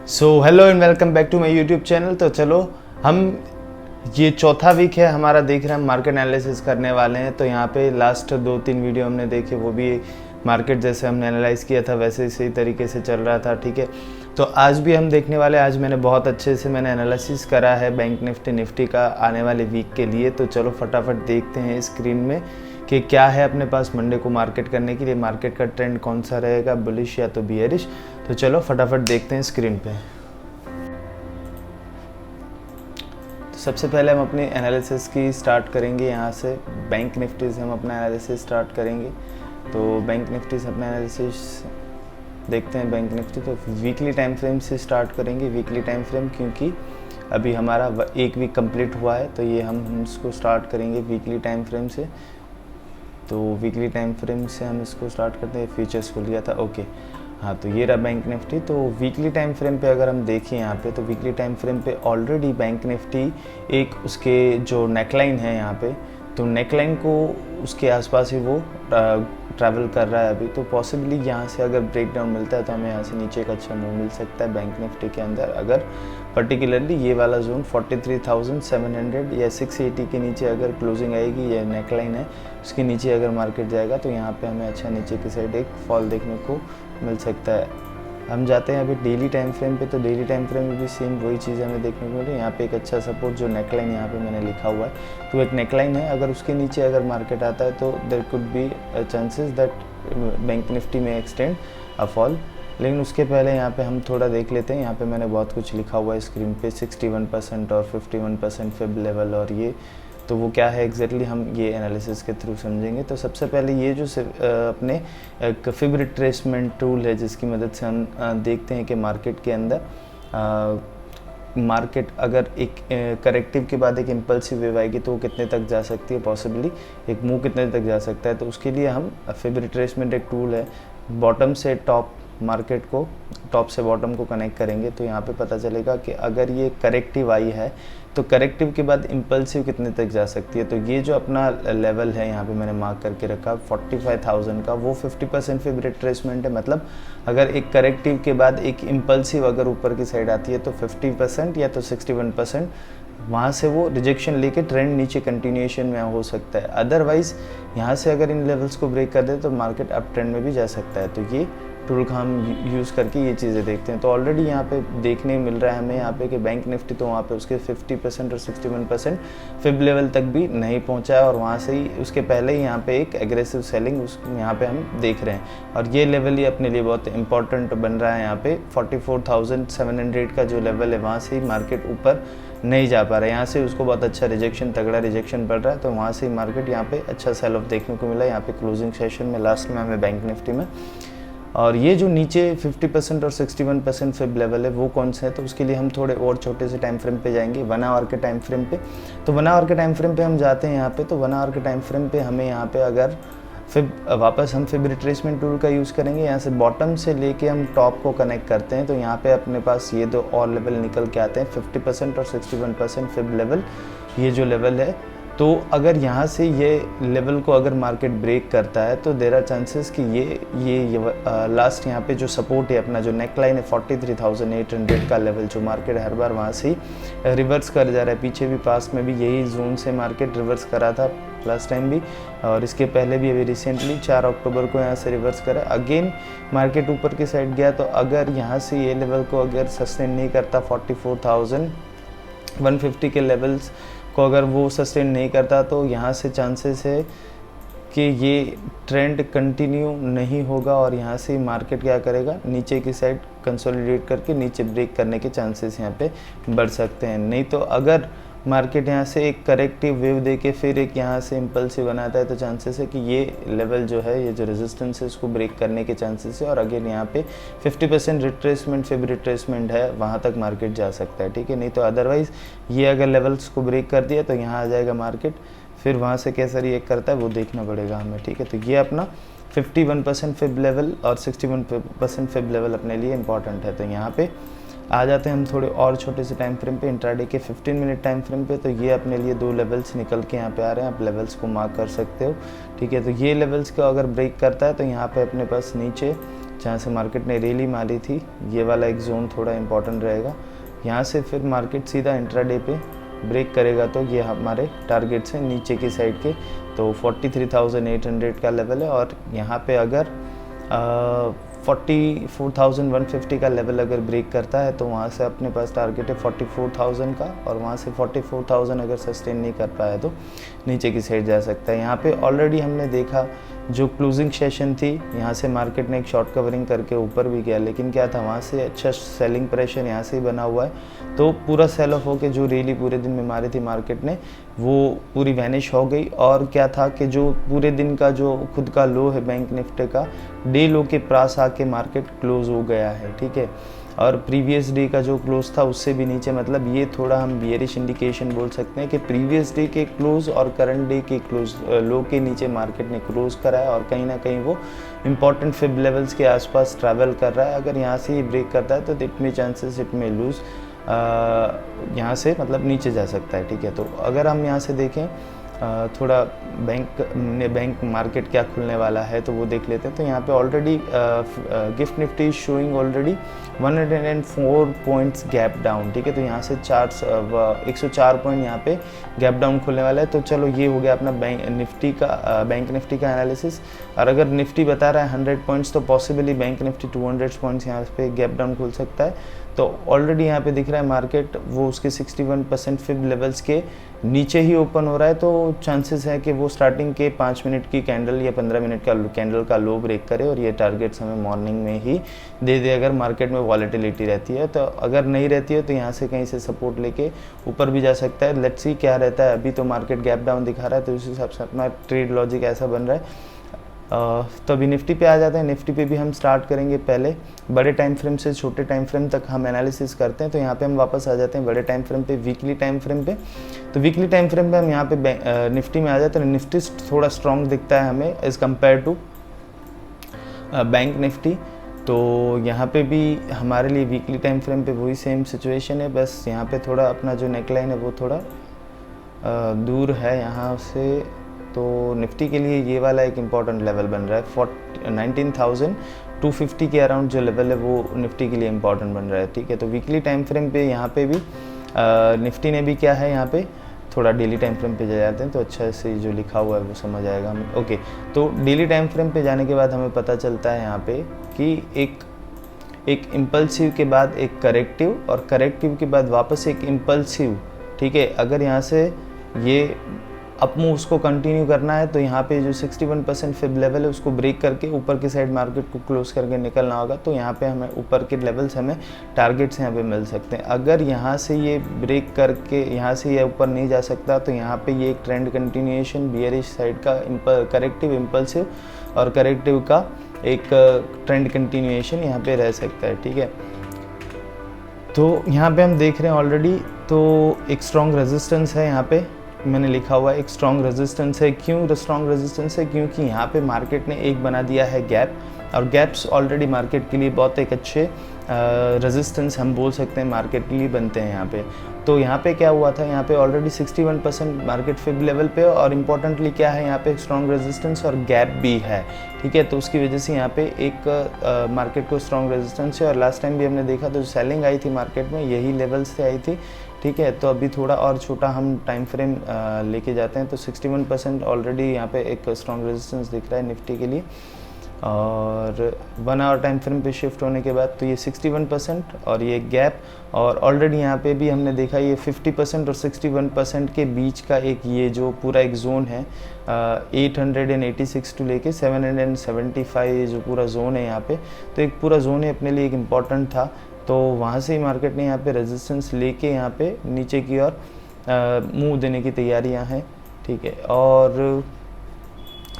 So hello and welcome back to my YouTube channel. तो चलो हम ये चौथा वीक है हमारा, देख रहे हैं हम मार्केट एनालिसिस करने वाले हैं। तो यहाँ पे लास्ट 2-3 वीडियो हमने देखे, वो भी मार्केट जैसे हमने एनालाइज किया था वैसे सही तरीके से चल रहा था, ठीक है। तो आज भी हम देखने वाले, आज मैंने बहुत अच्छे से एनालिसिस करा है बैंक निफ्टी का आने वाले वीक के लिए। तो चलो फटाफट देखते हैं स्क्रीन में कि क्या है अपने पास मंडे को मार्केट करने के लिए, मार्केट का ट्रेंड कौन सा रहेगा, बुलिश या तो बियरिश। तो चलो फटाफट देखते हैं स्क्रीन पे। तो सबसे पहले हम अपनी एनालिसिस की स्टार्ट करेंगे यहाँ से, बैंक निफ्टी से हम अपना एनालिसिस स्टार्ट करेंगे। तो बैंक निफ्टी से अपना एनालिसिस देखते हैं। बैंक निफ्टी तो वीकली टाइम फ्रेम से स्टार्ट करेंगे, वीकली टाइम फ्रेम, क्योंकि अभी हमारा एक वीक कंप्लीट हुआ है। तो ये हम इसको स्टार्ट करेंगे वीकली टाइम फ्रेम से। तो वीकली टाइम फ्रेम से हम इसको स्टार्ट करते हैं। फ्यूचर्स खुल गया था, ओके। हाँ, तो ये रहा बैंक निफ्टी। तो वीकली टाइम फ्रेम पे अगर हम देखें यहाँ पे, तो वीकली टाइम फ्रेम पे ऑलरेडी बैंक निफ्टी एक उसके जो नेकलाइन है यहाँ पे, तो नेकलाइन को उसके आसपास ही वो ट्रैवल कर रहा है अभी। तो पॉसिबली यहाँ से अगर ब्रेकडाउन मिलता है तो हमें यहाँ से नीचे का अच्छा मूव मिल सकता है बैंक निफ्टी के अंदर। अगर पर्टिकुलरली ये वाला जोन 43,700 या 680 के नीचे अगर क्लोजिंग आएगी, ये नेकलाइन है, उसके नीचे अगर मार्केट जाएगा तो यहाँ पे हमें अच्छा नीचे की साइड एक फॉल देखने को मिल सकता है। हम जाते हैं अभी डेली टाइम फ्रेम पे। तो डेली टाइम फ्रेम में भी सेम वही चीज़ हमें देखने को मिली। यहाँ पे एक अच्छा सपोर्ट जो नेकलाइन यहाँ पे मैंने लिखा हुआ है, तो एक नेकलाइन है, अगर उसके नीचे अगर मार्केट आता है तो there could be chances that bank Nifty में एक्सटेंड अ फॉल। लेकिन उसके पहले यहाँ पे हम थोड़ा देख लेते हैं। यहाँ पे मैंने बहुत कुछ लिखा हुआ है स्क्रीन पे, 61% और 51% फिब लेवल, और ये तो वो क्या है एग्जैक्टली हम ये एनालिसिस के थ्रू समझेंगे। तो सबसे पहले ये जो अपने एक फिब रिट्रेसमेंट टूल है, जिसकी मदद से हम देखते हैं कि मार्केट के अंदर मार्केट अगर एक करेक्टिव के बाद एक इम्पल्सिव वेव आएगी तो वो कितने तक जा सकती है, पॉसिबली एक मूव कितने तक जा सकता है। तो उसके लिए हम फिब रिट्रेसमेंट एक टूल है, बॉटम से टॉप मार्केट को, टॉप से बॉटम को कनेक्ट करेंगे तो यहाँ पे पता चलेगा कि अगर ये करेक्टिव आई है तो करेक्टिव के बाद इम्पल्सिव कितने तक जा सकती है। तो ये जो अपना लेवल है यहाँ पे मैंने मार्क करके रखा 45,000 का, वो 50% फिब रिट्रेसमेंट है। मतलब अगर एक करेक्टिव के बाद एक इम्पल्सिव अगर ऊपर की साइड आती है तो 50% या तो 61% वहाँ से वो रिजेक्शन लेके ट्रेंड नीचे कंटिन्यूएशन में हो सकता है। अदरवाइज़ यहाँ से अगर इन लेवल्स को ब्रेक कर दे तो मार्केट अप ट्रेंड में भी जा सकता है। तो ये टूल का हम यूज़ करके ये चीज़ें देखते हैं। तो ऑलरेडी यहाँ पे देखने मिल रहा है हमें यहाँ पे कि बैंक निफ्टी तो वहाँ पे उसके 50% और 61% फिब लेवल तक भी नहीं पहुँचा है, और वहाँ से ही उसके पहले ही यहाँ पे एक एग्रेसिव सेलिंग उस यहाँ पे हम देख रहे हैं। और ये लेवल ही अपने लिए बहुत इंपॉर्टेंट बन रहा है। यहाँ पे 44,700 का जो लेवल है, वहाँ से ही मार्केट ऊपर नहीं जा पा रहा है। यहाँ से उसको बहुत अच्छा रिजेक्शन, तगड़ा रिजेक्शन पड़ रहा है। तो वहाँ से ही मार्केट यहाँ पे अच्छा सेल ऑफ देखने को मिला यहाँ पे क्लोजिंग सेशन में लास्ट में हमें बैंक निफ्टी में। और ये जो नीचे 50% और 61% फिब लेवल है वो कौन से है, तो उसके लिए हम थोड़े और छोटे से टाइम फ्रेम पे जाएंगे, 1 आवर के टाइम फ्रेम पे। तो 1 आवर के टाइम फ्रेम पे हम जाते हैं यहाँ पे। तो 1 आवर के टाइम फ्रेम पे हमें यहाँ पे अगर फिब वापस हम फिब रिट्रेसमेंट टूल का यूज़ करेंगे, यहाँ से बॉटम से लेके हम टॉप को कनेक्ट करते हैं। तो यहाँ पे अपने पास ये दो और लेवल निकल के आते हैं, 50% और 61% फिब लेवल, ये जो लेवल है। तो अगर यहाँ से ये लेवल को अगर मार्केट ब्रेक करता है तो देर आर चांसेस कि ये लास्ट यहाँ पे जो सपोर्ट है अपना, जो नेकलाइन है 43,800 का लेवल, जो मार्केट हर बार वहाँ से ही रिवर्स कर जा रहा है। पीछे भी पास्ट में भी यही जोन से मार्केट रिवर्स करा था लास्ट टाइम भी, और इसके पहले भी अभी रिसेंटली 4 अक्टूबर को यहाँ से रिवर्स करा। अगेन मार्केट ऊपर की साइड गया। तो अगर यहाँ से ये लेवल को अगर सस्टेन नहीं करता, 44,150 के लेवल्स को अगर वो सस्टेन नहीं करता, तो यहाँ से चांसेस है कि ये ट्रेंड कंटिन्यू नहीं होगा, और यहाँ से मार्केट क्या करेगा, नीचे की साइड कंसोलिडेट करके नीचे ब्रेक करने के चांसेस यहाँ पे बढ़ सकते हैं। नहीं तो अगर मार्केट यहाँ से एक करेक्टिव वेव देके फिर एक यहाँ से इम्पल्सिव बनाता है तो चांसेस है कि ये लेवल जो है, ये जो रेजिस्टेंस है, इसको ब्रेक करने के चांसेस है। और अगेन यहाँ पे 50% रिट्रेसमेंट, फिब रिट्रेसमेंट है, वहाँ तक मार्केट जा सकता है, ठीक है। नहीं तो अदरवाइज़ ये अगर लेवल्स को ब्रेक कर दिया तो यहाँ आ जाएगा मार्केट, फिर वहाँ से कैसा रिएक्ट करता है वो देखना पड़ेगा हमें, ठीक है। तो ये अपना 51% फिब लेवल और 61% फिब लेवल अपने लिए इंपॉर्टेंट है। तो यहाँ पे आ जाते हैं हम थोड़े और छोटे से टाइम फ्रेम पे, इंट्राडे के 15 मिनट टाइम फ्रेम पे। तो ये अपने लिए 2 लेवल्स निकल के यहाँ पे आ रहे हैं, आप लेवल्स को मार्क कर सकते हो, ठीक है। तो ये लेवल्स को अगर ब्रेक करता है तो यहाँ पे अपने पास नीचे जहाँ से मार्केट ने रैली मारी थी, ये वाला एक जोन थोड़ा इंपॉर्टेंट रहेगा। यहाँ से फिर मार्केट सीधा इंट्राडे पे ब्रेक करेगा तो ये हमारे टारगेट्स हैं नीचे की साइड के, तो 43,800 का लेवल है। और यहाँ पे अगर 44,150 का लेवल अगर ब्रेक करता है तो वहाँ से अपने पास टारगेट है 44,000 का, और वहाँ से 44,000 अगर सस्टेन नहीं कर पाया तो नीचे की साइड जा सकता है। यहाँ पे ऑलरेडी हमने देखा जो क्लोजिंग सेशन थी, यहाँ से मार्केट ने एक शॉर्ट कवरिंग करके ऊपर भी गया, लेकिन क्या था वहाँ से अच्छा सेलिंग प्रेशर यहाँ से ही बना हुआ है। तो पूरा सेल ऑफ होके जो रैली पूरे दिन में मारी थी मार्केट ने, वो पूरी वैनिश हो गई। और क्या था कि जो पूरे दिन का जो खुद का लो है बैंक निफ्टी का, डे लो के पास आके मार्केट क्लोज हो गया है, ठीक है। और प्रीवियस डे का जो क्लोज था उससे भी नीचे, मतलब ये थोड़ा हम बियरिश इंडिकेशन बोल सकते हैं कि प्रीवियस डे के क्लोज और करंट डे के क्लोज लो के नीचे मार्केट ने क्लोज करा है, और कहीं ना कहीं वो इंपॉर्टेंट फिब लेवल्स के आसपास ट्रैवल कर रहा है। अगर यहाँ से ही ब्रेक करता है तो इट में चांसेस इट में लूज यहाँ से मतलब नीचे जा सकता है, ठीक है। तो अगर हम यहाँ से देखें थोड़ा बैंक मार्केट क्या खुलने वाला है तो वो देख लेते हैं। तो यहाँ पे already gift Nifty showing already 104 points gap down, ठीक है। तो यहाँ से 104 पॉइंट यहाँ पे गैप डाउन खुलने वाला है। तो चलो ये हो गया अपना बैंक निफ्टी का एनालिसिस। और अगर निफ्टी बता रहा है 100 पॉइंट्स तो पॉसिबली बैंक निफ्टी 200 पॉइंट्स यहाँ पे गैप डाउन खुल सकता है। तो ऑलरेडी यहाँ पे दिख रहा है मार्केट वो उसके 61% फिब लेवल्स के नीचे ही ओपन हो रहा है। तो चांसेस है कि वो स्टार्टिंग के 5 मिनट की कैंडल या 15 मिनट का कैंडल का लो ब्रेक करे, और ये टारगेट्स हमें मॉर्निंग में ही दे दे अगर मार्केट में वॉलेटिलिटी रहती है। तो अगर नहीं रहती है तो यहाँ से कहीं से सपोर्ट लेके ऊपर भी जा सकता है। लेट्स सी क्या रहता है। अभी तो मार्केट गैप डाउन दिखा रहा है, तो उस हिसाब से अपना ट्रेड लॉजिक ऐसा बन रहा है। तो अभी निफ्टी पे आ जाते हैं। निफ्टी पे भी हम स्टार्ट करेंगे पहले बड़े टाइम फ्रेम से छोटे टाइम फ्रेम तक हम एनालिसिस करते हैं। तो यहाँ पे हम वापस आ जाते हैं बड़े टाइम फ्रेम पे, वीकली टाइम फ्रेम पे। तो वीकली टाइम फ्रेम पे हम यहाँ पे निफ्टी में आ जाते हैं। निफ्टी थोड़ा स्ट्रॉन्ग दिखता है हमें as compare to bank Nifty. तो यहाँ पे भी हमारे लिए वीकली टाइम फ्रेम पे वही सेम सिचुएशन है, बस यहाँ पे थोड़ा अपना जो नेकलाइन है वो थोड़ा दूर है यहाँ से। तो निफ्टी के लिए ये वाला एक इम्पॉर्टेंट लेवल बन रहा है 19,250 के अराउंड जो लेवल है वो निफ्टी के लिए इम्पॉर्टेंट बन रहा है, ठीक है। तो वीकली टाइम फ्रेम पे यहाँ पे भी निफ्टी ने भी क्या है यहाँ पे थोड़ा डेली टाइम फ्रेम पे जाते हैं तो अच्छा से जो लिखा हुआ है वो समझ आएगा हमें। ओके, तो डेली टाइम फ्रेम पे जाने के बाद हमें पता चलता है यहाँ पे कि एक इम्पल्सिव के बाद एक करेक्टिव, और करेक्टिव के बाद वापस एक इम्पल्सिव, ठीक है। अगर यहाँ से ये अप मूव्स को कंटिन्यू करना है तो यहाँ पे जो 61% फिब लेवल है उसको ब्रेक करके ऊपर की साइड मार्केट को क्लोज करके निकलना होगा। तो यहाँ पे हमें ऊपर के लेवल्स हमें टारगेट्स यहाँ पे मिल सकते हैं। अगर यहाँ से ये ब्रेक करके यहाँ से ये ऊपर नहीं जा सकता तो यहाँ पे ये एक ट्रेंड कंटिन्यूएशन बियरिश साइड का करेक्टिव इम्पल्सिव और करेक्टिव का एक ट्रेंड कंटिन्यूएशन यहाँ पे रह सकता है, ठीक है। तो यहाँ पे हम देख रहे हैं ऑलरेडी तो एक स्ट्रॉन्ग रेजिस्टेंस है, यहाँ पे मैंने लिखा हुआ है एक स्ट्रॉन्ग रेजिस्टेंस है। क्यों स्ट्रॉन्ग रेजिस्टेंस है? क्योंकि यहाँ पे मार्केट ने एक बना दिया है गैप, और गैप्स ऑलरेडी मार्केट के लिए बहुत एक अच्छे रेजिस्टेंस हम बोल सकते हैं मार्केट के लिए बनते हैं यहाँ पे। तो यहाँ पे क्या हुआ था, यहाँ पे ऑलरेडी 61% मार्केट फिब लेवल पे, और इम्पॉर्टेंटली क्या है यहाँ पे स्ट्रॉन्ग रेजिस्टेंस और गैप भी है, ठीक है। तो उसकी वजह से यहाँ पे एक मार्केट को स्ट्रॉन्ग रेजिस्टेंस है। और लास्ट टाइम भी हमने देखा तो सेलिंग आई थी मार्केट में यही लेवल्स से आई थी, ठीक है। तो अभी थोड़ा और छोटा हम टाइम फ्रेम लेके जाते हैं तो 61% ऑलरेडी यहाँ पे एक स्ट्रॉन्ग रेजिस्टेंस दिख रहा है निफ्टी के लिए। और 1 आवर टाइम फ्रेम पे शिफ्ट होने के बाद तो ये 61% और ये गैप, और ऑलरेडी यहाँ पे भी हमने देखा ये 50% और 61% के बीच का एक ये जो पूरा एक जोन है 886 टू लेके 775 ये जो पूरा जोन है यहाँ पे, तो एक पूरा जोन है अपने लिए एक इम्पॉर्टेंट था। तो वहाँ से ही मार्केट ने यहाँ पे रेजिस्टेंस लेके यहाँ पे नीचे की ओर मूव देने की तैयारियाँ हैं, ठीक है। और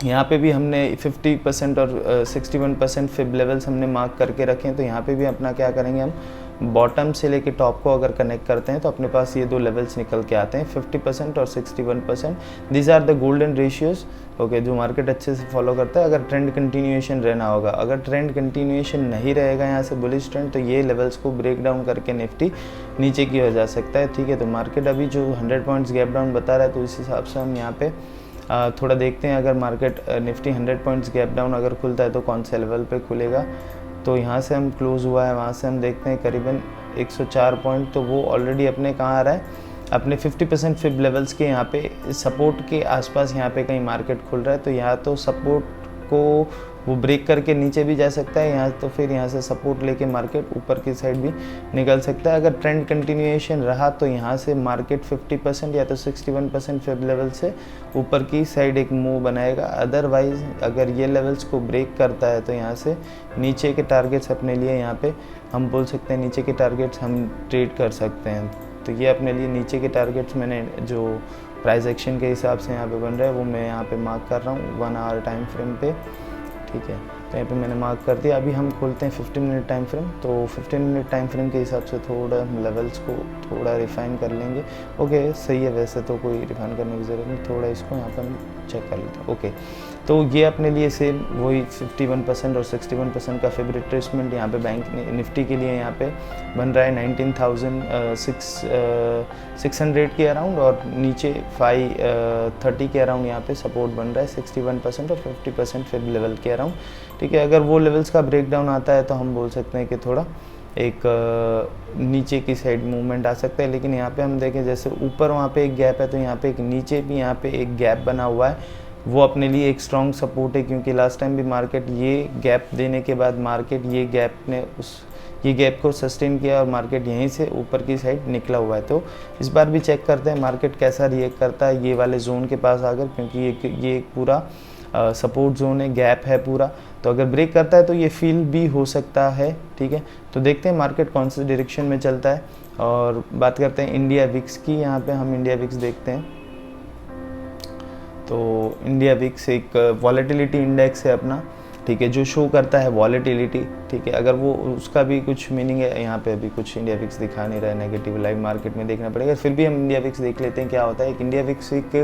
यहाँ पे भी हमने 50% और 61% फिब लेवल्स हमने मार्क करके रखे हैं। तो यहाँ पे भी अपना क्या करेंगे, हम बॉटम से लेके टॉप को अगर कनेक्ट करते हैं तो अपने पास ये दो लेवल्स निकल के आते हैं 50% और 61%। These are the golden ratios, okay, जो मार्केट अच्छे से फॉलो करता है अगर ट्रेंड कंटिन्यूएशन रहना होगा। अगर ट्रेंड कंटिन्यूएशन नहीं रहेगा यहाँ से बुलिश ट्रेंड, तो ये लेवल्स को ब्रेक डाउन करके निफ्टी नीचे की ओर जा सकता है, ठीक है। तो मार्केट अभी जो 100 पॉइंट्स गैप डाउन बता रहा है तो इस हिसाब से हम यहाँ पे थोड़ा देखते हैं। अगर market Nifty 100 points gap down अगर खुलता है तो कौन से लेवल पे खुलेगा। तो यहाँ से हम क्लोज़ हुआ है, वहाँ से हम देखते हैं करीबन 104 पॉइंट, तो वो ऑलरेडी अपने कहाँ आ रहा है, अपने 50% फिब लेवल्स के यहाँ पे सपोर्ट के आसपास यहाँ पे कहीं मार्केट खुल रहा है। तो यहाँ तो सपोर्ट को वो ब्रेक करके नीचे भी जा सकता है, यहाँ तो फिर यहाँ से सपोर्ट लेके मार्केट ऊपर की साइड भी निकल सकता है। अगर ट्रेंड कंटिन्यूएशन रहा तो यहाँ से मार्केट 50% या तो 61% फिब लेवल से ऊपर की साइड एक मूव बनाएगा। अदरवाइज अगर ये लेवल्स को ब्रेक करता है तो यहाँ से नीचे के टारगेट्स अपने लिए यहाँ पे हम बोल सकते हैं, नीचे के टारगेट्स हम ट्रेड कर सकते हैं। तो ये अपने लिए नीचे के टारगेट्स मैंने जो प्राइस एक्शन के हिसाब से यहाँ पे बन रहा है वो मैं यहाँ पे मार्क कर रहा हूँ 1 आवर टाइम फ्रेम पे, ठीक है। तो यहाँ पे मैंने मार्क कर दिया। अभी हम खोलते हैं 15 मिनट टाइम फ्रेम। तो 15 मिनट टाइम फ्रेम के हिसाब से थोड़ा लेवल्स को थोड़ा रिफाइन कर लेंगे। ओके, सही है, वैसे तो कोई रिफाइन करने की ज़रूरत नहीं, थोड़ा इसको यहाँ पर हम चेक कर लेते हैं। ओके, तो ये अपने लिए सेम वही 51% और 61% का फिब रिट्रेसमेंट यहाँ पे बैंक निफ्टी के लिए यहाँ पे बन रहा है 19,600 के अराउंड, और नीचे 530 के अराउंड यहाँ पे सपोर्ट बन रहा है 61% और 50% फिब लेवल के अराउंड, ठीक है। अगर वो लेवल्स का ब्रेकडाउन आता है तो हम बोल सकते हैं कि थोड़ा एक नीचे की साइड मूवमेंट आ सकता है। लेकिन यहाँ पे हम देखें जैसे ऊपर वहाँ पे एक गैप है, तो यहाँ पे एक नीचे भी यहाँ पे एक गैप बना हुआ है, वो अपने लिए एक स्ट्रॉन्ग सपोर्ट है, क्योंकि लास्ट टाइम भी मार्केट ये गैप देने के बाद मार्केट ये गैप को सस्टेन किया और मार्केट यहीं से ऊपर की साइड निकला हुआ है। तो इस बार भी चेक करते हैं मार्केट कैसा रिएक्ट करता है ये वाले जोन के पास आकर, क्योंकि ये एक पूरा सपोर्ट जोन है, गैप है पूरा। तो अगर ब्रेक करता है तो ये फील भी हो सकता है, ठीक है। तो देखते हैं मार्केट कौन से डायरेक्शन में चलता है। और बात करते हैं इंडिया विक्स की। यहाँ पे हम इंडिया विक्स देखते हैं। तो इंडिया विक्स एक वॉलेटिलिटी इंडेक्स है अपना, ठीक है, जो शो करता है वॉलेटिलिटी, ठीक है। अगर वो उसका भी कुछ मीनिंग है, यहाँ पे अभी कुछ इंडिया विक्स दिखा नहीं रहा है, नेगेटिव लाइव मार्केट में देखना पड़ेगा, फिर भी हम इंडिया विक्स देख लेते हैं क्या होता है। एक इंडिया विक्स एक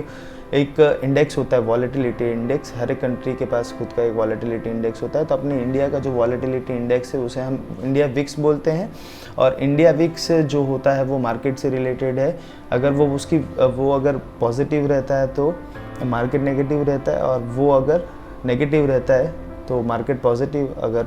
इंडेक्स होता है, वॉलेटिलिटी इंडेक्स। हर एक कंट्री के पास खुद का एक वॉलेटिलिटी इंडेक्स होता है। तो अपने इंडिया का जो वॉलेटिलिटी इंडेक्स है उसे हम इंडिया विक्स बोलते हैं। और इंडिया विक्स जो होता है वो मार्केट से रिलेटेड है। अगर वो अगर पॉजिटिव रहता है तो मार्केट नेगेटिव रहता है, और वो अगर नेगेटिव रहता है तो मार्केट पॉजिटिव, अगर,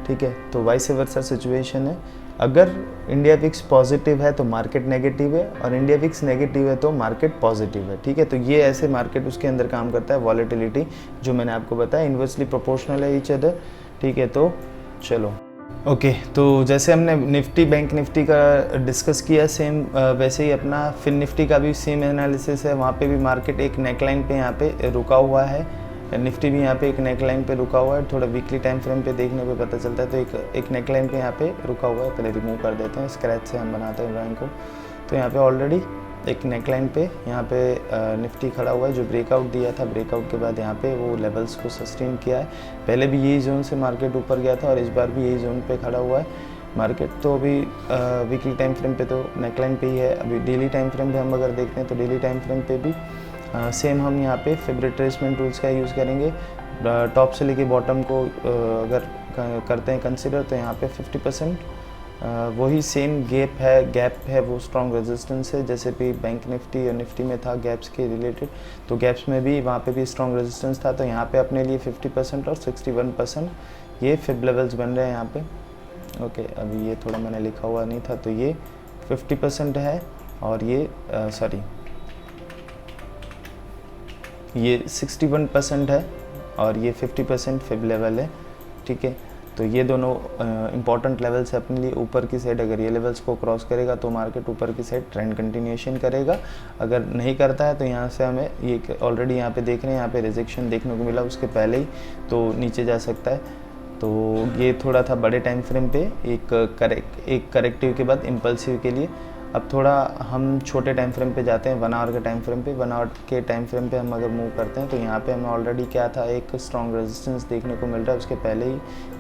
ठीक है। तो वाइस वर्सा सिचुएशन है। अगर इंडिया विक्स पॉजिटिव है तो मार्केट नेगेटिव है, और इंडिया विक्स नेगेटिव है तो मार्केट पॉजिटिव है, ठीक है। तो ये ऐसे मार्केट उसके अंदर काम करता है। वॉलेटिलिटी जो मैंने आपको बताया इन्वर्सली प्रोपोर्शनल है ईच अदर, ठीक है। तो चलो ओके, तो जैसे हमने निफ्टी बैंक निफ्टी का डिस्कस किया, सेम वैसे ही अपना फिन निफ्टी का भी सेम एनालिसिस है। वहाँ पे भी मार्केट एक नेकलाइन पे यहाँ पे रुका हुआ है, निफ्टी भी यहाँ पे एक नेकलाइन पे रुका हुआ है। थोड़ा वीकली टाइम फ्रेम पे देखने पे पता चलता है। तो एक नेकलाइन पे यहाँ पे रुका हुआ है। पहले रिमूव कर देते हैं, स्क्रैच से हम बनाते हैं ड्राइंग को। तो यहाँ पे ऑलरेडी एक नेकलाइन पे यहाँ पे निफ्टी खड़ा हुआ है, जो ब्रेकआउट दिया था। ब्रेकआउट के बाद यहाँ पे वो लेवल्स को सस्टेन किया है। पहले भी यही जोन से मार्केट ऊपर गया था और इस बार भी यही जोन पे खड़ा हुआ है मार्केट। तो अभी वीकली टाइम फ्रेम पे तो नेकलाइन पे ही है। अभी डेली टाइम फ्रेम पे हम अगर देखते हैं तो डेली टाइम फ्रेम पे भी सेम हम यहाँ पे फिब रिट्रेसमेंट टूल्स का यूज़ करेंगे। टॉप से लेके बॉटम को अगर करते हैं कंसिडर, तो यहाँ पे 50% वही सेम गैप है वो स्ट्रॉन्ग रेजिस्टेंस है, जैसे भी बैंक निफ्टी और निफ्टी में था गैप्स के रिलेटेड। तो गैप्स में भी वहाँ पे भी स्ट्रॉन्ग रेजिस्टेंस था। तो यहाँ पे अपने लिए 50% और 61% ये फिब लेवल्स बन रहे हैं यहाँ पे। ओके, अभी ये थोड़ा मैंने लिखा हुआ नहीं था। तो ये 50% है और ये ये 61% है और ये 50% फिब लेवल है, ठीक है। तो ये दोनों इम्पॉर्टेंट लेवल्स है अपने लिए ऊपर की साइड। अगर ये लेवल्स को क्रॉस करेगा तो मार्केट ऊपर की साइड ट्रेंड कंटिन्यूएशन करेगा। अगर नहीं करता है तो यहाँ से हमें ये ऑलरेडी यहाँ पे देख रहे हैं, यहाँ पे रिजेक्शन देखने को मिला उसके पहले ही, तो नीचे जा सकता है। तो ये थोड़ा था बड़े टाइम फ्रेम पे एक करेक्टिव के बाद इम्पल्सिव के लिए। अब थोड़ा हम छोटे टाइम फ्रेम पे जाते हैं, 1 आवर के टाइम फ्रेम पे। 1 आवर के टाइम फ्रेम पे हम अगर मूव करते हैं तो यहाँ पे हमें ऑलरेडी क्या था, एक स्ट्रॉन्ग रेजिस्टेंस देखने को मिल रहा है। उसके पहले ही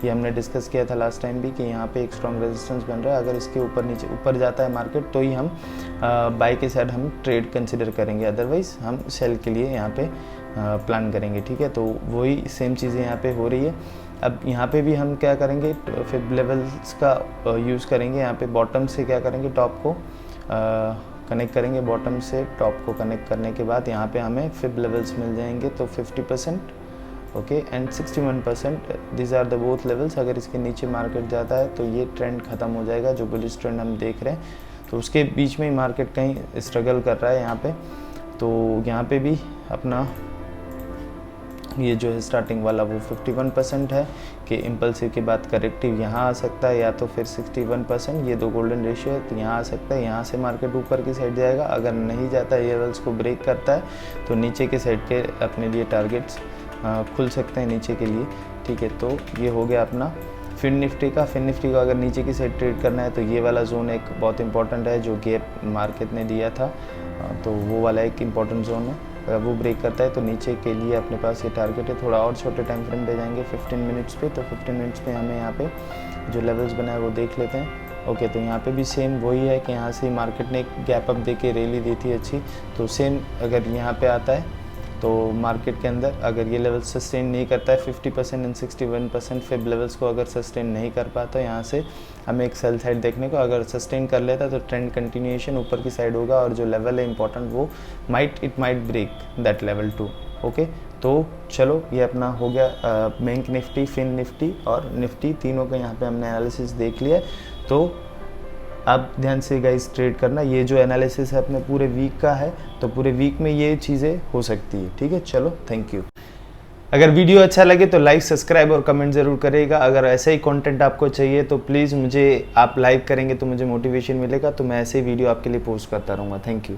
ये हमने डिस्कस किया था लास्ट टाइम भी कि यहाँ पे एक स्ट्रॉन्ग रेजिस्टेंस बन रहा है। अगर इसके ऊपर जाता है मार्केट तो ही हम बाई के साइड हम ट्रेड कंसिडर करेंगे, अदरवाइज हम सेल के लिए यहाँ पे प्लान करेंगे, ठीक है। तो वही सेम चीज़ें यहाँ पे हो रही है। अब यहाँ पे भी हम क्या करेंगे, फिब लेवल्स का यूज़ करेंगे। यहाँ पे बॉटम से क्या करेंगे, टॉप को कनेक्ट करेंगे। बॉटम से टॉप को कनेक्ट करने के बाद यहाँ पे हमें फिब लेवल्स मिल जाएंगे। तो 50% okay and 61%, this are the both levels. अगर इसके नीचे मार्केट जाता है तो ये ट्रेंड ख़त्म हो जाएगा, जो बुलिश ट्रेंड हम देख रहे हैं। तो उसके बीच में ही मार्केट कहीं स्ट्रगल कर रहा है यहाँ पे। तो यहाँ पे भी अपना ये जो है स्टार्टिंग वाला वो 51% है कि इम्पल्सिव के बाद करेक्टिव यहाँ आ सकता है, या तो फिर 61%, ये दो गोल्डन रेशियो है, तो यहाँ आ सकता है। यहाँ से मार्केट ऊपर की साइड जाएगा, अगर नहीं जाता है, ये लेवल्स को ब्रेक करता है, तो नीचे के साइड के अपने लिए टारगेट्स खुल सकते हैं नीचे के लिए, ठीक है। तो ये हो गया अपना फिन निफ्टी का। फिन निफ्टी को अगर नीचे की साइड ट्रेड करना है तो ये वाला जोन एक बहुत इंपॉर्टेंट है जो गैप मार्केट ने दिया था, तो वो वाला एक इम्पॉर्टेंट जोन है। अगर वो ब्रेक करता है तो नीचे के लिए अपने पास ये टारगेट है। थोड़ा और छोटे टाइम फ्रेम पे जाएंगे 15 मिनट्स पे, तो 15 मिनट्स पे हमें यहाँ पे जो लेवल्स बनाए वो देख लेते हैं। ओके, तो यहाँ पे भी सेम वही है कि यहाँ से मार्केट ने एक गैप अप दे के रैली दी थी अच्छी, तो सेम अगर यहाँ पे आता है तो मार्केट के अंदर अगर ये लेवल सस्टेन नहीं करता है 50% एंड 61% फिब लेवल्स को अगर सस्टेन नहीं कर पाता, यहाँ से हमें एक सेल साइड देखने को। अगर सस्टेन कर लेता तो ट्रेंड कंटिन्यूएशन ऊपर की साइड होगा, और जो लेवल है इंपॉर्टेंट वो it might break that level too. Okay, तो चलो ये अपना हो गया बैंक निफ्टी, फिन निफ्टी और निफ्टी, तीनों का यहाँ पे हमने एनालिसिस देख लिया। तो आप ध्यान से गाइस ट्रेड करना। ये जो एनालिसिस है अपने पूरे वीक का है, तो पूरे वीक में ये चीज़ें हो सकती है, ठीक है। चलो, थैंक यू। अगर वीडियो अच्छा लगे तो लाइक, सब्सक्राइब और कमेंट ज़रूर करेगा। अगर ऐसा ही कंटेंट आपको चाहिए तो प्लीज़ मुझे आप लाइक करेंगे तो मुझे मोटिवेशन मिलेगा, तो मैं ऐसे ही वीडियो आपके लिए पोस्ट करता रहूँगा। Thank you.